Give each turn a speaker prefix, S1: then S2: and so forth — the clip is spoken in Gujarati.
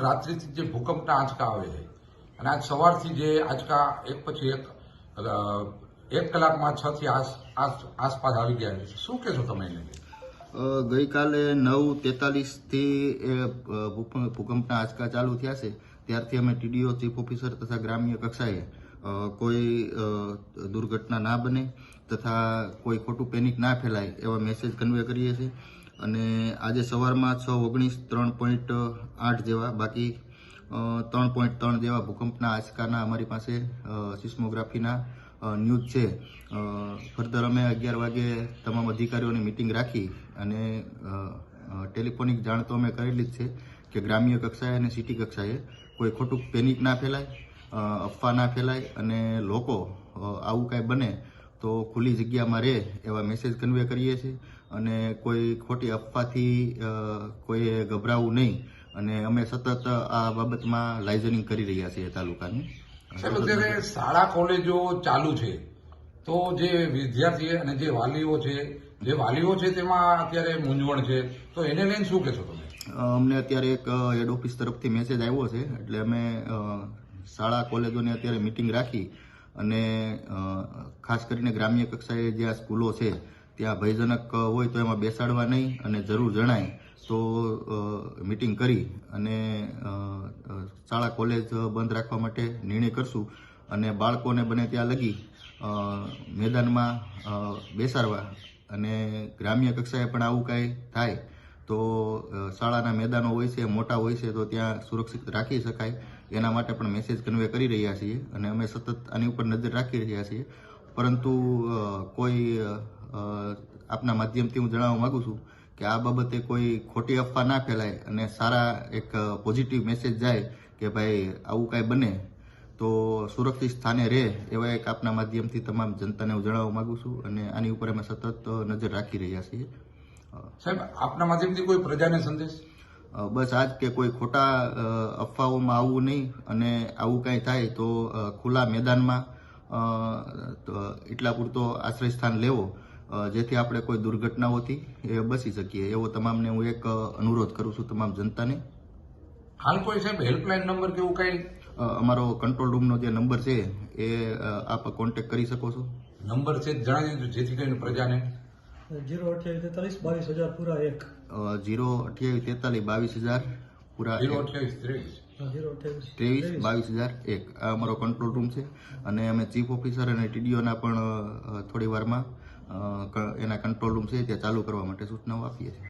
S1: રાત્રિથી જે ભૂકંપના આંચકા આવે છે અને આજ સવારથી જે આંચકા એક પછી એક કલાકમાં 6 થી આસપાસ આવી ગયા છે. શું કહેશો તમે એને?
S2: ગઈકાલે 9:43થી ભૂકંપના આંચકા ચાલુ થયા છે. ત્યારથી અમે ટીડીઓ, ચીફ ઓફિસર તથા ગ્રામ્ય કક્ષાએ કોઈ દુર્ઘટના ના બને તથા કોઈ ખોટું પેનિક ના ફેલાય એવા મેસેજ કન્વે કરીએ છીએ. અને આજે સવારમાં 6:19 3.8 જેવા, બાકી 3.3 જેવા ભૂકંપના આંચકાના અમારી પાસે સિસ્મોગ્રાફીના ન્યૂઝ છે. ફર્ધર અમે 11 વાગે તમામ અધિકારીઓની મિટિંગ રાખી અને ટેલિફોનિક જાણ તો અમે કરેલી જ છે કે ગ્રામ્ય કક્ષાએ અને સિટી કક્ષાએ કોઈ ખોટું પેનિક ના ફેલાય, અફવા ના ફેલાય અને લોકો આવું કાંઈ બને તો ખુલ્લી જગ્યામાં રહે એવા મેસેજ કન્વે કરીએ છીએ. અને કોઈ ખોટી અફવાથી કોઈએ ગભરાવું નહીં અને અમે સતત આ બાબતમાં લાઇઝનિંગ કરી રહ્યા છીએ તાલુકાની.
S1: સાહેબ, અત્યારે શાળા કોલેજો ચાલુ છે તો જે વિદ્યાર્થી અને જે વાલીઓ છે તેમાં અત્યારે મૂંઝવણ છે, તો એને લઈને શું કહેશો તમે?
S2: અમને અત્યારે એક હેડ ઓફિસ તરફથી મેસેજ આવ્યો છે, એટલે અમે શાળા કોલેજોની અત્યારે મિટિંગ રાખી અને ખાસ કરીને ગ્રામ્ય કક્ષાએ જ્યાં સ્કૂલો છે ત્યાં ભયજનક હોય તો એમાં બેસાડવા નહીં અને જરૂર જણાય તો મિટિંગ કરી અને શાળા કોલેજ બંધ રાખવા માટે નિર્ણય કરશું. અને બાળકોને બને ત્યાં લગી મેદાનમાં બેસાડવા અને ગ્રામ્ય કક્ષાએ પણ આવું કાંઈ થાય તો શાળાના મેદાનો હોય છે, મોટા હોય છે, તો ત્યાં સુરક્ષિત રાખી શકાય એના માટે પણ મેસેજ કન્વે કરી રહ્યા છીએ અને અમે સતત આની ઉપર નજર રાખી રહ્યા છીએ. પરંતુ કોઈ આપના માધ્યમથી હું જણાવવા માગું છું કે આ બાબતે કોઈ ખોટી અફવા ના ફેલાય અને સારા એક પોઝિટિવ મેસેજ જાય કે ભાઈ આવું કાંઈ બને તો સુરક્ષિત સ્થાને રહે એવા એક આપના માધ્યમથી તમામ જનતાને હું જણાવવા માગું છું અને આની ઉપર અમે સતત નજર રાખી રહ્યા છીએ.
S1: સાહેબ, આપના માધ્યમથી કોઈ પ્રજાને સંદેશ?
S2: બસ આજ કે કોઈ ખોટા અફવાઓમાં આવવું નહીં અને આવું કાંઈ થાય તો ખુલ્લા મેદાનમાં એટલા પૂરતો આશ્રય સ્થાન લેવો જેથી આપણે કોઈ દુર્ઘટનાઓથી બચી શકીએ એવો તમામને હું એક અનુરોધ કરું છું તમામ જનતાને.
S1: હાલ કોઈ સાહેબ હેલ્પલાઇન નંબર કે એવું કંઈ?
S2: અમારો કંટ્રોલ રૂમનો જે નંબર છે એ આપ કોન્ટેક્ટ કરી શકો છો.
S1: નંબર છે જણાવી દીધું જેથી કરીને પ્રજાને.
S3: 02843 22,000 પૂરા 1.
S2: 02843 22,000 પૂરા
S1: 02823
S2: 22,001 આ અમારો કંટ્રોલ રૂમ છે. અને અમે ચીફ ઓફિસર અને ટીડીઓના પણ થોડી વારમાં એના કંટ્રોલ રૂમ છે ત્યાં ચાલુ કરવા માટે સૂચનાઓ આપીએ છીએ.